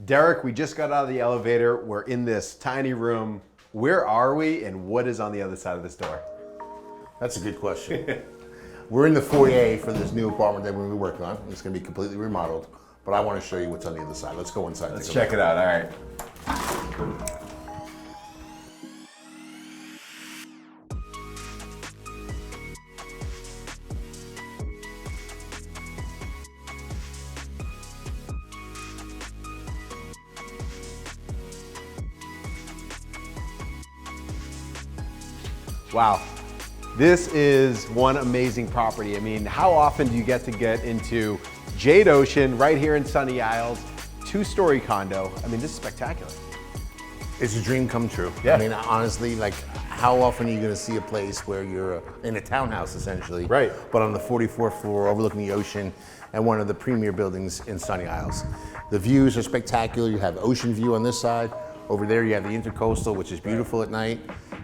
Derek, we just got out of the elevator. We're in this tiny room. Where are we and what is on the other side of this door? That's a good question. We're in the foyer for this new apartment that we're gonna be working on. It's gonna be completely remodeled, but I wanna show you what's on the other side. Let's go inside. Let's check it out, all right. Wow, this is one amazing property. I mean, how often do you get into Jade Ocean right here in Sunny Isles, 2-story condo? I mean, this is spectacular. It's a dream come true. Yeah. I mean, honestly, like, how often are you gonna see a place where you're in a townhouse, essentially, right, but on the 44th floor overlooking the ocean and one of the premier buildings in Sunny Isles. The views are spectacular. You have ocean view on this side. Over there, you have the intercoastal, which is beautiful at night.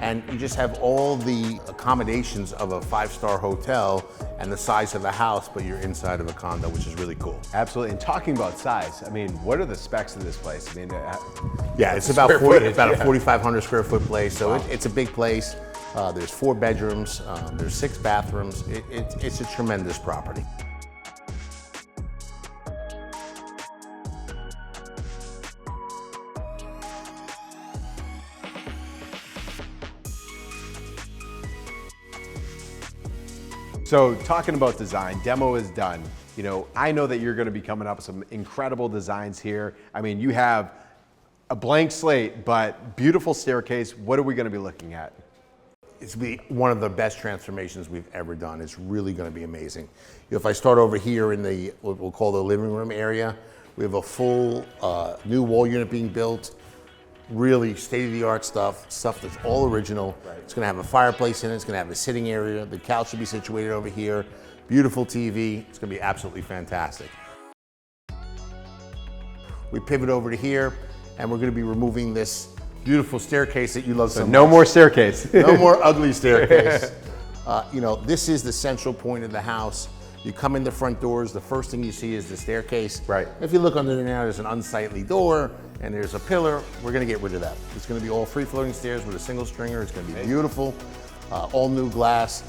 And you just have all the accommodations of a 5-star hotel and the size of the house, but you're inside of a condo, which is really cool. Absolutely, and talking about size, I mean, what are the specs of this place? I mean, yeah, it's about a 4,500 square foot place, so wow, it's a big place. There's 4 bedrooms, there's 6 bathrooms. It's a tremendous property. So talking about design, demo is done. You know, I know that you're gonna be coming up with some incredible designs here. I mean, you have a blank slate, but beautiful staircase. What are we gonna be looking at? It's be one of the best transformations we've ever done. It's really gonna be amazing. If I start over here in the, what we'll call the living room area, we have a full new wall unit being built. Really state-of-the-art stuff that's all original. Right. It's gonna have a fireplace in it, it's gonna have a sitting area, the couch should be situated over here, beautiful TV, it's gonna be absolutely fantastic. We pivot over to here, and we're gonna be removing this beautiful staircase that you love so much. No more staircase. No more ugly staircase. You know, this is the central point of the house. You come in the front doors, the first thing you see is the staircase. Right. If you look under there now, there's an unsightly door and there's a pillar. We're gonna get rid of that. It's gonna be all free-floating stairs with a single stringer. It's gonna be beautiful, all new glass,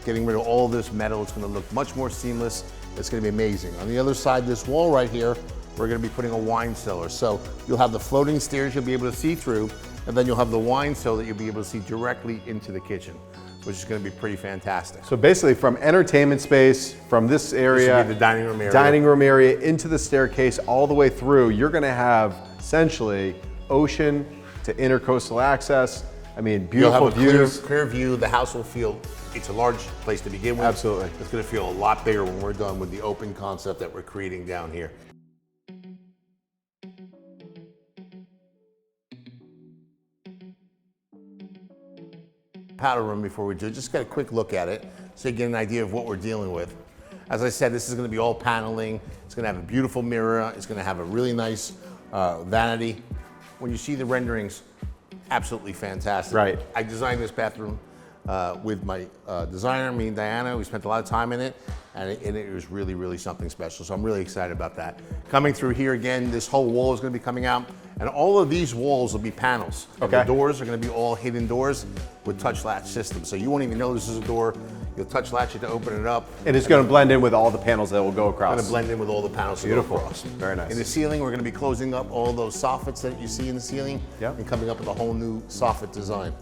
getting rid of all this metal. It's gonna look much more seamless. It's gonna be amazing. On the other side, this wall right here, we're gonna be putting a wine cellar. So you'll have the floating stairs you'll be able to see through, and then you'll have the wine cellar that you'll be able to see directly into the kitchen, which is going to be pretty fantastic. So basically from entertainment space, from this area, this will be the dining room area, into the staircase, all the way through, you're gonna have essentially ocean to intercoastal access. I mean, beautiful views. You'll have a clear view. The house will feel, it's a large place to begin with. Absolutely. It's gonna feel a lot bigger when we're done with the open concept that we're creating down here. Powder room before we do, just get a quick look at it so you get an idea of what we're dealing with. As I said, this is gonna be all paneling. It's gonna have a beautiful mirror. It's gonna have a really nice vanity. When you see the renderings, absolutely fantastic. Right. I designed this bathroom with my designer, me and Diana. We spent a lot of time in it, and it was really, really something special. So I'm really excited about that. Coming through here again, this whole wall is gonna be coming out, and all of these walls will be panels. Okay. The doors are gonna be all hidden doors with touch latch system. So you won't even know this is a door. You'll touch latch it to open it up. And it's gonna blend in with all the panels that will go across. It's gonna blend in with all the panels that Beautiful. go across. Very nice. In the ceiling, we're gonna be closing up all those soffits that you see in the ceiling, and coming up with a whole new soffit design.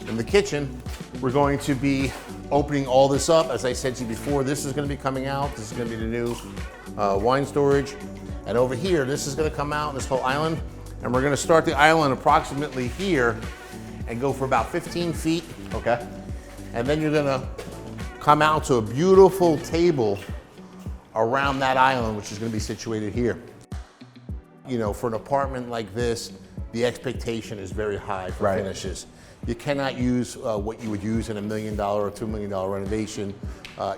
In the kitchen, we're going to be opening all this up. As I said to you before, this is gonna be coming out. This is gonna be the new wine storage. And over here, this is gonna come out, this whole island, and we're gonna start the island approximately here and go for about 15 feet. Okay. And then you're gonna come out to a beautiful table around that island, which is gonna be situated here. You know, for an apartment like this, the expectation is very high for finishes. You cannot use what you would use in $1 million or $2 million renovation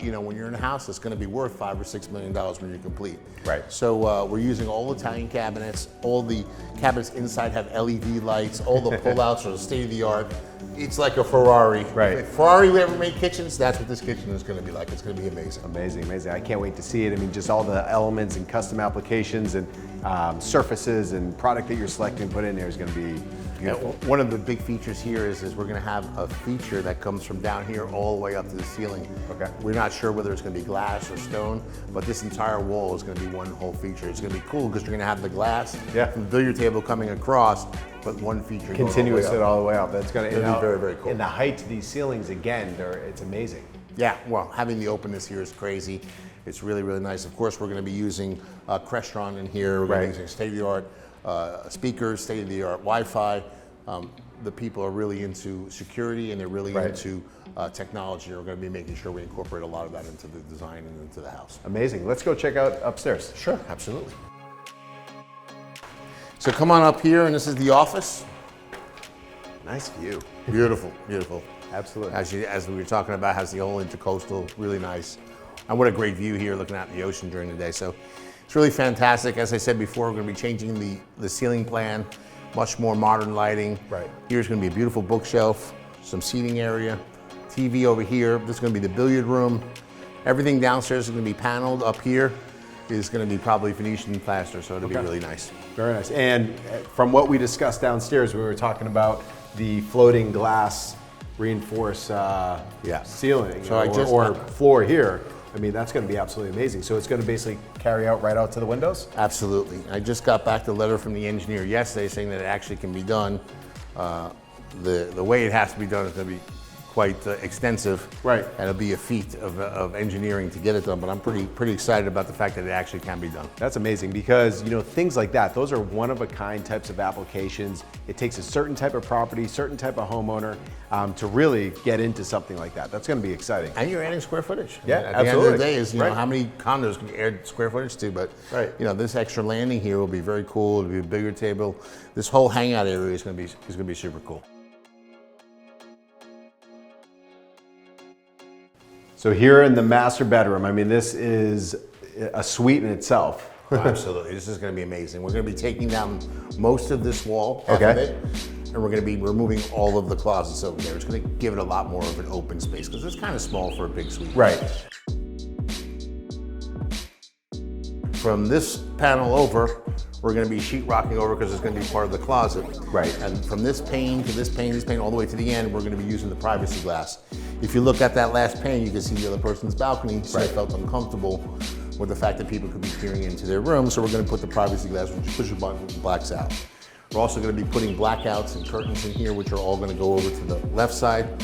you know, when you're in a house that's going to be worth $5 or $6 million when you're complete. Right. So we're using all Italian cabinets. All the cabinets inside have LED lights. All the pullouts are state of the art. It's like a Ferrari. Right. If Ferrari ever made kitchens, that's what this kitchen is going to be like. It's going to be amazing. Amazing, amazing. I can't wait to see it. I mean, just all the elements and custom applications and surfaces and product that you're selecting and put in there is going to be beautiful. One of the big features here is we're going to have a feature that comes from down here all the way up to the ceiling. Okay. We're not sure whether it's going to be glass or stone, but this entire wall is going to be one whole feature. It's going to be cool because you're going to have the glass from the billiard table coming across, but one feature Continuous it all the way up. That's going to be very, very cool. And the height of these ceilings, again, it's amazing. Yeah, well, having the openness here is crazy. It's really, really nice. Of course, we're going to be using Crestron in here. We're going to be using state-of-the-art speakers, state-of-the-art Wi-Fi. The people are really into security and they're really into technology. We're going to be making sure we incorporate a lot of that into the design and into the house. Amazing. Let's go check out upstairs. Sure, absolutely. So come on up here, and this is the office. Nice view. Beautiful, beautiful. Absolutely. As we were talking about, has the whole intercoastal, really nice. And what a great view here, looking out the ocean during the day. So it's really fantastic. As I said before, we're going to be changing the ceiling plan, much more modern lighting. Right. Here's going to be a beautiful bookshelf, some seating area, TV over here. This is going to be the billiard room. Everything downstairs is going to be paneled. Up here is going to be probably Venetian plaster, so it'll be really nice. Very nice. And from what we discussed downstairs, we were talking about the floating glass reinforced ceiling or floor here. I mean, that's going to be absolutely amazing. So it's going to basically carry out right out to the windows? Absolutely. I just got back the letter from the engineer yesterday saying that it actually can be done. The way it has to be done is going to be quite extensive. Right. And it'll be a feat of engineering to get it done, but I'm pretty excited about the fact that it actually can be done. That's amazing because, you know, things like that, those are one-of-a-kind types of applications. It takes a certain type of property, certain type of homeowner to really get into something like that. That's going to be exciting. And you're adding square footage. Yeah, at absolutely. the end of the day is, you know, how many condos can you add square footage to, but you know, this extra landing here will be very cool. It'll be a bigger table. This whole hangout area is going to be super cool. So here in the master bedroom, I mean, this is a suite in itself. Oh, absolutely, this is going to be amazing. We're going to be taking down most of this wall, half of it, and we're going to be removing all of the closets over there. It's going to give it a lot more of an open space because it's kind of small for a big suite. Right. From this panel over, we're going to be sheetrocking over because it's going to be part of the closet. Right. And from this pane to this pane, all the way to the end, we're going to be using the privacy glass. If you look at that last pane, you can see the other person's balcony, so they felt uncomfortable with the fact that people could be peering into their room, so we're going to put the privacy glass, which you push a button, it blacks out. We're also going to be putting blackouts and curtains in here, which are all going to go over to the left side.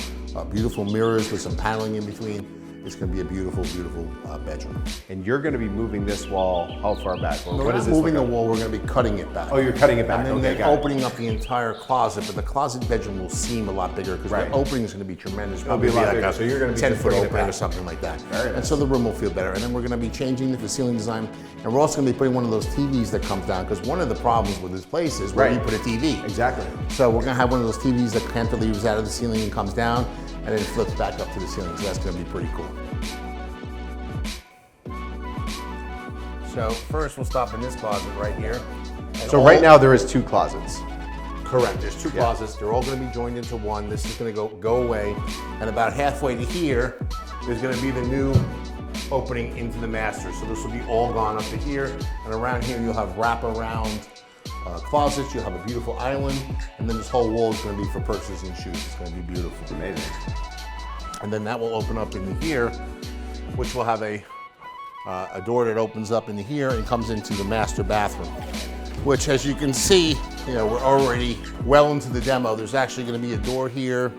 Beautiful mirrors with some paneling in between. It's going to be a beautiful, beautiful bedroom. And you're going to be moving this wall how far back? Or No, what we're is not this moving the like? wall, we're going to be cutting it back. Oh, you're cutting it back. And then Okay, got it. opening up the entire closet, but the closet bedroom will seem a lot bigger because the opening is going to be tremendous. It'll be a lot bigger, so you're going to be 10-foot putting it opening back. or something like that. Very nice. And so the room will feel better. And then we're going to be changing the ceiling design, and we're also going to be putting one of those TVs that comes down because one of the problems with this place is where you put a TV. Exactly. So we're going to have one of those TVs that cantilevers out of the ceiling and comes down, and then flips back up to the ceiling. So that's going to be pretty cool. So first we'll stop in this closet right here. So right now there is 2 closets. Correct, there's 2 closets. They're all gonna be joined into one. This is gonna go away. And about halfway to here, there's gonna be the new opening into the master. So this will be all gone up to here. And around here you'll have wraparound closets. You'll have a beautiful island. And then this whole wall is gonna be for purses and shoes. It's gonna be beautiful. It's amazing. And then that will open up into here, which will have a door that opens up into here and comes into the master bathroom, which, as you can see, you know, we're already well into the demo. There's actually going to be a door here.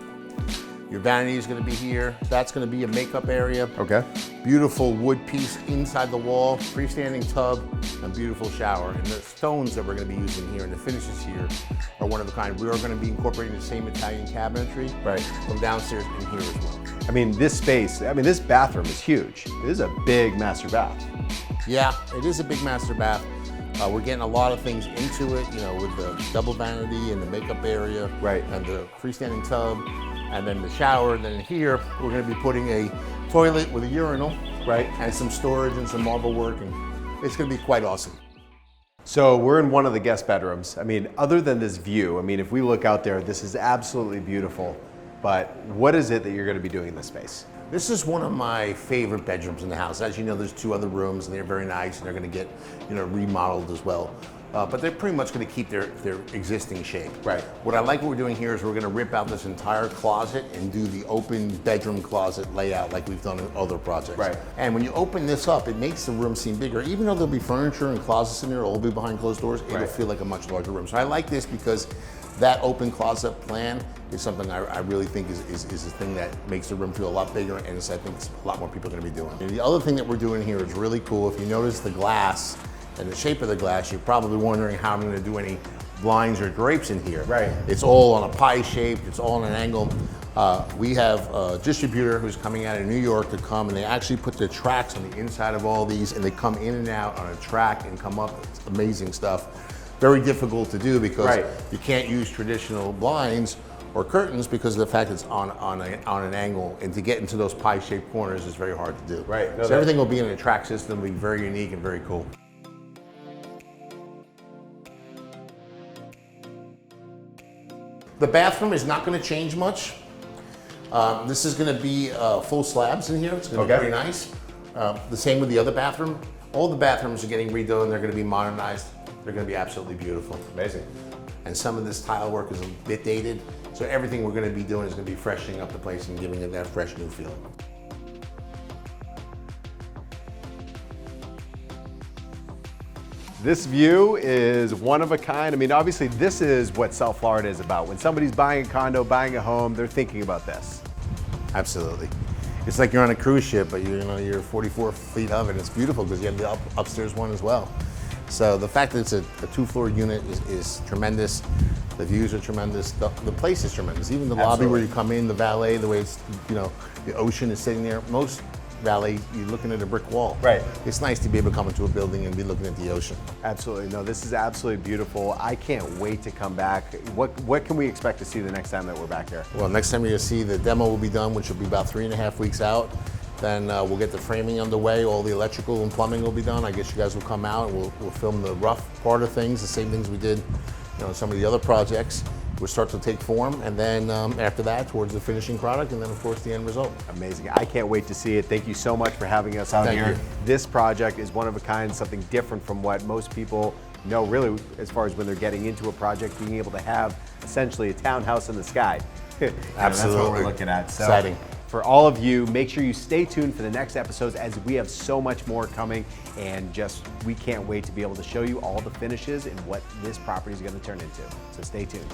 Your vanity is going to be here. That's going to be a makeup area. Okay. Beautiful wood piece inside the wall, freestanding tub, and beautiful shower. And the stones that we're going to be using here and the finishes here are one of a kind. We are going to be incorporating the same Italian cabinetry from downstairs in here as well. I mean, this space, I mean, this bathroom is huge. This is a big master bath. Yeah, it is a big master bath. We're getting a lot of things into it, you know, with the double vanity and the makeup area, and the freestanding tub, and then the shower. And then here, we're going to be putting a toilet with a urinal, Right. and some storage and some marble work, and it's going to be quite awesome. So we're in one of the guest bedrooms. I mean, other than this view, I mean, if we look out there, this is absolutely beautiful. But what is it that you're going to be doing in this space? This is one of my favorite bedrooms in the house. As you know, there's 2 other rooms, and they're very nice, and they're going to get, remodeled as well. But they're pretty much going to keep their existing shape. Right. What I like what we're doing here is we're going to rip out this entire closet and do the open bedroom closet layout like we've done in other projects. Right. And when you open this up, it makes the room seem bigger. Even though there'll be furniture and closets in there, it'll all be behind closed doors, it'll Right. feel like a much larger room. So I like this because that open closet plan is something I really think is a thing that makes the room feel a lot bigger, and I think it's a lot more people are going to be doing. And the other thing that we're doing here is really cool. If you notice the glass and the shape of the glass, you're probably wondering how I'm going to do any blinds or drapes in here. Right. It's all on a pie shape. It's all on an angle. We have a distributor who's coming out of New York to come, and they actually put the tracks on the inside of all these, and they come in and out on a track and come up. It's amazing stuff. Very difficult to do because Right. you can't use traditional blinds or curtains because of the fact it's on an angle, and to get into those pie-shaped corners is very hard to do. Right. No, So everything will be in a track system, will be very unique and very cool. The bathroom is not going to change much. This is going to be full slabs in here. It's going to be pretty nice. The same with the other bathroom. All the bathrooms are getting redone. They're going to be modernized. They're going to be absolutely beautiful. Amazing. And some of this tile work is a bit dated. So everything we're going to be doing is going to be freshening up the place and giving it that fresh new feel. This view is one of a kind. I mean, obviously this is what South Florida is about. When somebody's buying a condo, buying a home, they're thinking about this. Absolutely. It's like you're on a cruise ship, but you're 44 feet of it. It's beautiful because you have the upstairs one as well. So the fact that it's a 2-floor unit is tremendous. The views are tremendous. The place is tremendous. Even the lobby where you come in, the valet, the way it's, the ocean is sitting there. Most valet, you're looking at a brick wall. Right. It's nice to be able to come into a building and be looking at the ocean. Absolutely. No, this is absolutely beautiful. I can't wait to come back. What can we expect to see the next time that we're back here? Well, next time you'll see the demo will be done, which will be about 3.5 weeks out. Then we'll get the framing underway. All the electrical and plumbing will be done. I guess you guys will come out and we'll film the rough part of things, the same things we did, some of the other projects. We'll start to take form, and then after that, towards the finishing product, and then of course the end result. Amazing. I can't wait to see it. Thank you so much for having us out Thank here. you. This project is one of a kind, something different from what most people know, really, as far as when they're getting into a project, being able to have essentially a townhouse in the sky. Absolutely. That's what we're looking at. So, exciting. For all of you, make sure you stay tuned for the next episodes, as we have so much more coming, and we can't wait to be able to show you all the finishes and what this property is going to turn into. So stay tuned.